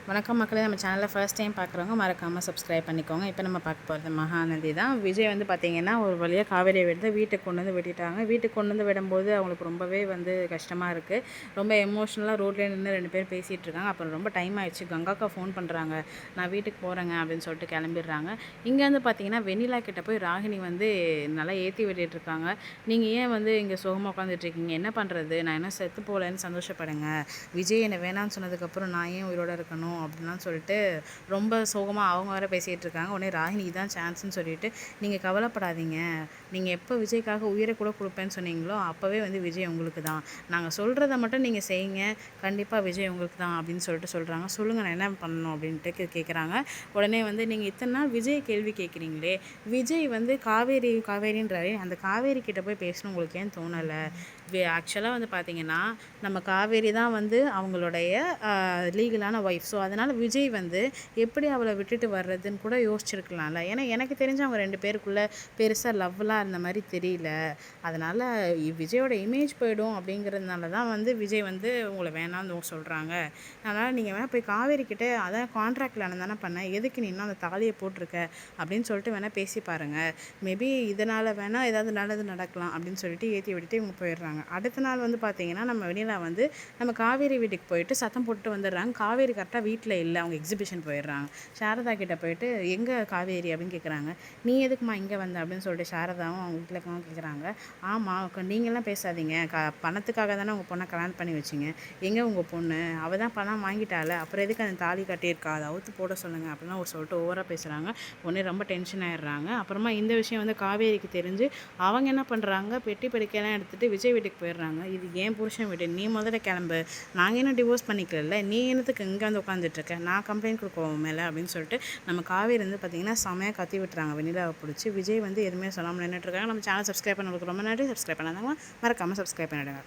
வணக்கம் மக்களே, நம்ம சேனலில் ஃபர்ஸ்ட் டைம் பார்க்குறவங்க மறக்காமல் சப்ஸ்கிரைப் பண்ணிக்கோங்க. இப்போ நம்ம பார்க்க போகிறது மகாநதி தான். விஜய் வந்து பார்த்திங்கன்னா ஒரு வழியாக காவேரியை விட்டு வீட்டுக்கு கொண்டு வந்து விட்டுட்டாங்க. வீட்டுக்கு கொண்டு வந்து விடும்போது அவங்களுக்கு ரொம்பவே கஷ்டமாக இருக்குது. ரொம்ப எமோஷ்னலாக ரோட்லேயே நின்று 2 பேரும் பேசிகிட்டு இருக்காங்க. அப்புறம் ரொம்ப டைம் ஆயிடுச்சு, கங்காக்கா ஃபோன் பண்ணுறாங்க, நான் வீட்டுக்கு போகிறேங்க அப்படின்னு சொல்லிட்டு கிளம்பிடுறாங்க. இங்கே வந்து பார்த்திங்கன்னா வெண்ணிலா கிட்டே போய் ராகினி வந்து நல்லா ஏற்றி விட்டுட்டு இருக்காங்க. நீங்கள் ஏன் இங்கே சோகமாக உட்காந்துட்ருக்கீங்க, என்ன பண்ணுறது, நான் என்ன செத்து போகலன்னு சந்தோஷப்படுங்க, விஜய் என்னை வேணான்னு சொன்னதுக்கப்புறம் நான் ஏன் உயிரோடு இருக்கணும் அப்படின்லாம் சொல்லிட்டு ரொம்ப சோகமாக அவங்க வேறு பேசிகிட்டு இருக்காங்க. உடனே ராகினி தான் சான்ஸ்ன்னு சொல்லிட்டு, நீங்கள் கவலைப்படாதீங்க, நீங்கள் எப்போ விஜய்க்காக உயிரை கூட கொடுப்பேன்னு சொன்னீங்களோ அப்போவே விஜய் உங்களுக்கு தான், நாங்கள் சொல்கிறத மட்டும் நீங்கள் செய்யுங்க, கண்டிப்பாக விஜய் உங்களுக்கு தான் அப்படின்னு சொல்லிட்டு சொல்கிறாங்க. சொல்லுங்கள், நான் என்ன பண்ணணும் அப்படின்ட்டு கேட்குறாங்க. உடனே நீங்கள் இத்தனை நாள் விஜய் கேள்வி கேட்குறீங்களே, விஜய் காவேரின்றாரு, அந்த காவேரி கிட்ட போய் பேசணும் உங்களுக்கு ஏன் தோணலை? ஆக்சுவலாக பார்த்தீங்கன்னா நம்ம காவேரி தான் அவங்களுடைய லீகலான ஒய்ஃப். ஸோ அதனால் விஜய் எப்படி அவளை விட்டுட்டு வர்றதுன்னு கூட யோசிச்சிருக்கலாம்ல. ஏன்னா எனக்கு தெரிஞ்சு அவங்க 2 பேருக்குள்ளே பெருசாக லவ்லாம் இருந்த மாதிரி தெரியல. அதனால் விஜயோட இமேஜ் போயிடும் அப்படிங்கிறதுனால தான் விஜய் உங்களை வேணான்னு சொல்கிறாங்க. அதனால் நீங்கள் வேணால் போய் காவேரி கிட்டே, அதான் கான்ட்ராக்டில் தானே பண்ணேன், எதுக்கு நீ இன்னும் அந்த தாலியை போட்டிருக்க அப்படின்னு சொல்லிட்டு வேணால் பேசி பாருங்கள், மேபி இதனால் வேணால் ஏதாவது நல்லது நடக்கலாம் அப்படின்னு சொல்லிட்டு ஏற்றி விட்டுட்டு இவங்க போயிடுறாங்க. அடுத்த நாள் பார்த்தீங்கன்னா நம்ம வெண்ணிலா நம்ம காவேரி வீட்டுக்கு போயிட்டு சத்தம் போட்டு வந்துடுறாங்க. காவேரி கரெக்டாக வீட்டில் இல்லை, அவங்க எக்ஸிபிஷன் போயிடுறாங்க. சாரதா கிட்டே போயிட்டு எங்கே காவேரி அப்படின்னு கேட்குறாங்க. நீ எதுக்குமா இங்கே வந்த அப்படின்னு சொல்லிட்டு சாரதாவும் அவங்க வீட்டில் இருக்கவங்க கேட்குறாங்க. ஆமாம், நீங்களாம் பேசாதீங்க, பணத்துக்காக தானே உங்கள் பொண்ணை கல்யாணம் பண்ணி வச்சிங்க, எங்கே உங்கள் பொண்ணு, அவள் தான் பணம் வாங்கிட்டால, அப்புறம் எதுக்கு அந்த தாலி கட்டியிருக்கா, அதை அவுத்து போட சொல்லுங்கள் அப்படிலாம் சொல்லிட்டு ஓவராக பேசுகிறாங்க. உடனே ரொம்ப டென்ஷன் ஆகிடுறாங்க. அப்புறமா இந்த விஷயம் காவேரிக்கு தெரிஞ்சு அவங்க என்ன பண்ணுறாங்க, பெட்டி படிக்கையெல்லாம் எடுத்துகிட்டு விஜய் வீட்டுக்கு போயிடுறாங்க. இது ஏன் புருஷன் வீடு, நீ முதல்ல கிளம்பு, நாங்கள் என்ன டிவோர்ஸ் பண்ணிக்கல, நீ என்னத்துக்கு இங்கே உட்காந்துட்ருக்க, நான் கம்ப்ளைண்ட் கொடுக்குவோம் மேலே அப்படின்னு சொல்லிட்டு நம்ம காவேரி பார்த்திங்கன்னா செமையாக கத்தி விட்டுறாங்க வெண்ணிலாவை பிடிச்சி. விஜய் எதுவுமே சொல்லாமல் நின்றுட்டுருக்காங்க. நம்ம சேனல் சப்ஸ்கிரைப் பண்ண ரொம்ப நன்றி. சப்ஸ்கிரைப் பண்ணாதவங்க மறக்காமல் சப்ஸ்கிரைப் பண்ணிவிடுங்க.